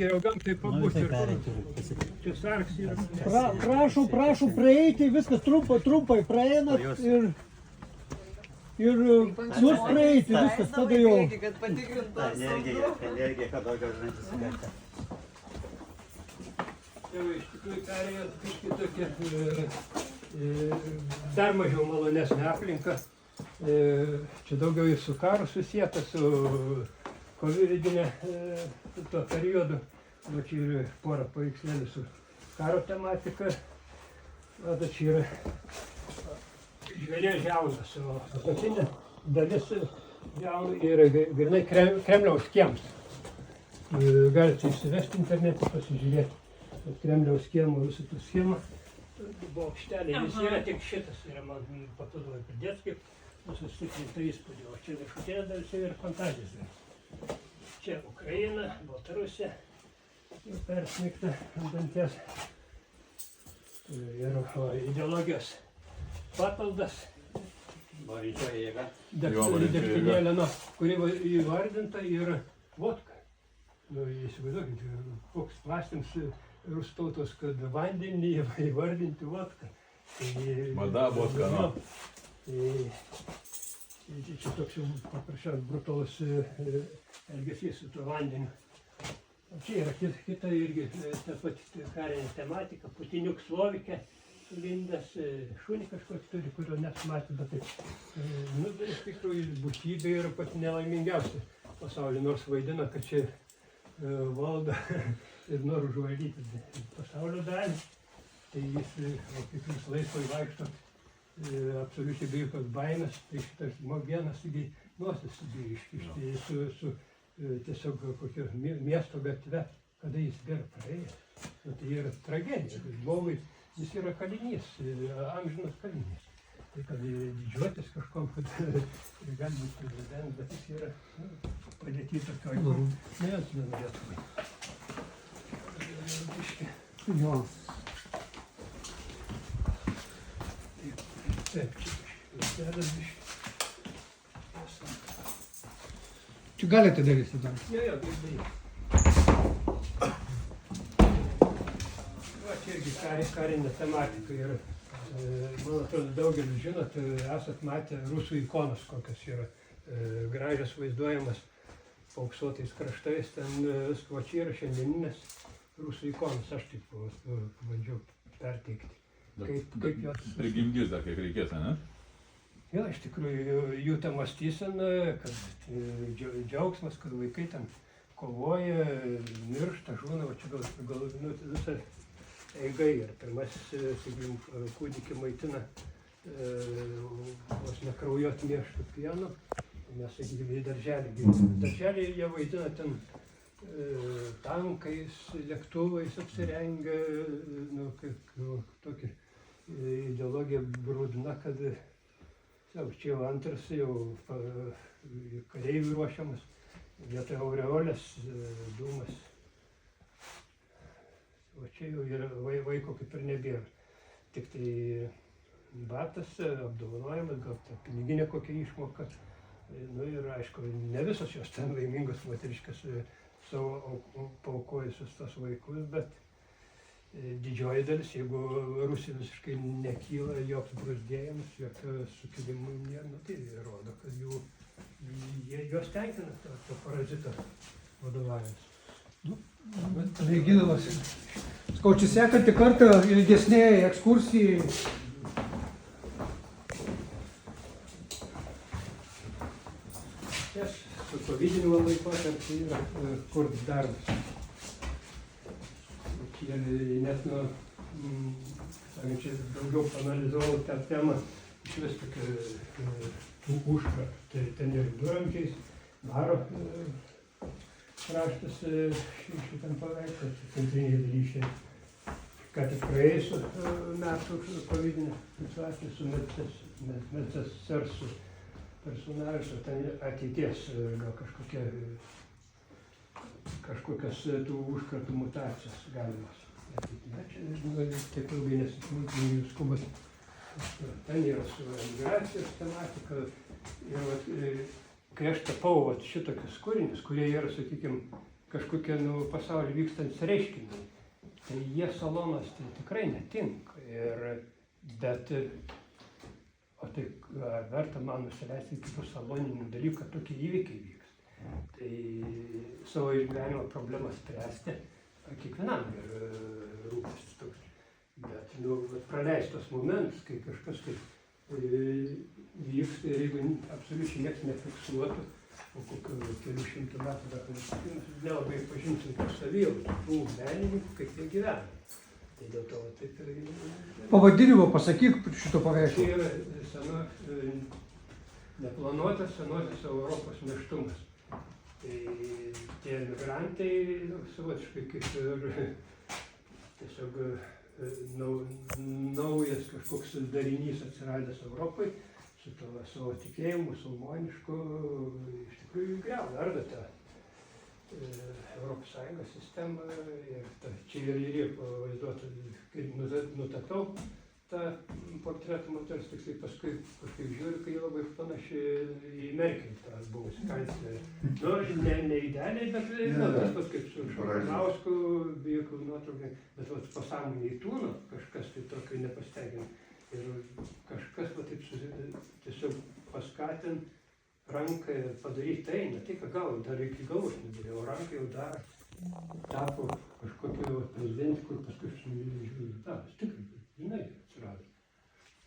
Geriau gamtai pabūti. Čia sarks yra. Prašau praeiti, viskas trumpai praeinat ir nors praeiti, viskas, tada jau. Energija, kad daugiau žinai susigarti. Jau iš tikrųjų perėjęs biškį tokia dar mažiau malonesnė aplinka. Čia daugiau ir su karu susijęta, su kovidinė tuo periodu. Va čia yra pora paveikslėlių su karo tematika. Va čia yra žvėries žiaunas, o apatinė dalis žiaunų yra grynai Kremliaus kiems. Galite įsivesti internete, pasižiūrėti Kremliaus kiemų visą tą schemą. Bokštelė, jis yra tik šitas, yra man papildomai pridėtas kaip susitikrinta įspūdį, o čia viršutinė dalis yra fantazijos. Čia Ukraina, Baltarusija, persmeigta ant danties. Ir ideologijos papildas. Varyčioji jėga. Degtinėlė, kuri įvardinta yra vodka. Įsivaizduokit, koks plastėms rusų tautos, kad vandenį įvardinti vodką. Mada vodka, no. Čia toks jau paprasčiausias brutalus elgesys su tuo vandeniu. Čia yra kita irgi ta pati karinė tematika, putiniuk slovike sulindęs, šunį kažkokį turi, kurio nesumatė, bet tai, iš tikrųjų, būtybė yra pati nelaimingiausia pasaulyje, nors vaidina, kad čia valdo ir nori užvaldyti pasaulio dalį, tai jis, kaip jūs laisvai vaikšto, absoliučiai be jokios baimės, tai šitas vienas nosis iškišti su tiesiog kokio miesto gatve, kada jis vėl praėjęs. Tai yra tragedija, žmogui jis yra kalinys, amžinas kalinys. Tai kad didžiuotis kažkom, kad gali būti prezidentas, bet jis yra padėti tokioj, kur neatsimenu Lietuvai. Jo. Taip, čia biški. Čia galite daryti dar. Jo, girdėjai. Va, čia irgi karinė tematika yra. Man atrodo, daugelis žinot, esat matę rusų ikonas, kokios yra gražios vaizduojamas pauksuotais kraštais. Ten va čia yra šiandieninės rusų ikonas, aš taip pabandžiau perteikti. Prigimdys dar kiek reikės, ne? Jo, iš tikrųjų, jų ta mąstysena, kad džiaugsmas, kad vaikai ten kovoja, miršta, žūna, va čia gal visą eiga yra. Pirmasis, sakykim, kūdikį maitina vos nekraujot miežtų pienu, mes, sakykim, į darželį. Darželį jie vaidina ten tankais, lėktuvais apsirengę, tokia ideologija brūdina, kad čia jau antras, jau kareivių ruošiamas, vietoj aureolės, dūmas. O čia jau yra vaiko kaip ir nebėra. Tik tai batas, apdovanojimas, gal ta piniginė kokia išmoka. Ir aišku, ne visos jos ten laimingos moteriškas savo paukojusius tos vaikus, bet didžioji dalis, jeigu Rusija visiškai nekyla, joks bruzdėjimas, jokio sukilimų nėra, tai rodo, kad juos tenkina to parazito vadovavimas. Mėginamas. Skau, čia sekantį kartą ilgesnėje ekskursijai. Čia su kovidiniu laikotarpiu yra kurt darbas. Net čia daugiau panalizavau tą temą, iš vis tokia užka, tai ten ir duramkiais, Maro kraštas šitam paveikslas, centriniai dalyšiai. Ką tik praėjusių metų kovidinė situacija su Medsesersu personažu, ten ateities gal kažkokios tų užkratų mutacijos galimas. Na, čia taip ilgai nesismulkinu jų skubas. Ten yra su emigracijos tematika. Ir kai aš tapau šitokius kūrinius, kurie yra, sakykime, kažkokie pasaulyje vykstantys reiškiniai. Tai jie salonas tai tikrai netinka. Bet, o tai verta man nusileisti kitų saloninių dalykų, kad tokie įvykiai vyks. Tai savo gyvenimo problemą spręsti, kiekvienam yra rūpestis toks. Bet praleistos momentus, kai kažkas vyksta ir jeigu absoliučiai niekas nefiksuotų, po kokių kelių šimtų metų dar nelabai pažinsim tų savijautų, tų menininkų, kaip jie gyvena. Tai dėl to taip ir... Pavadinimą pasakyk šito paveikslo. Tai yra neplanuotas senosios Europos neštumas. Tai tie emigrantai savotiškai kaip ir tiesiog naujas kažkoks darinys atsiradęs Europai su to savo tikėjimu, musulmonišku, iš tikrųjų griauna, arba tą Europos Sąjungos sistemą ir čia ir pavaizduota, kaip nutapau tą portretą moters, tik paskui kažkaip žiūriu, kai labai panaši į Merkel, tą buvusi kanclerį. Nors ne idealiai, bet tas pats kaip su Šarkanausku, be jokių nuotraukų, bet pasąmonėj tūno kažkas tai tokio nepasitenkina. Ir kažkas taip tiesiog paskatint ranką padaryti tai, ne tai, ką gal, dar iki galvos nedarė, o ranką jau dar tapo kažkokio prezidentį, kur paskui žiūrėjau, tikrai, jinai atsirado.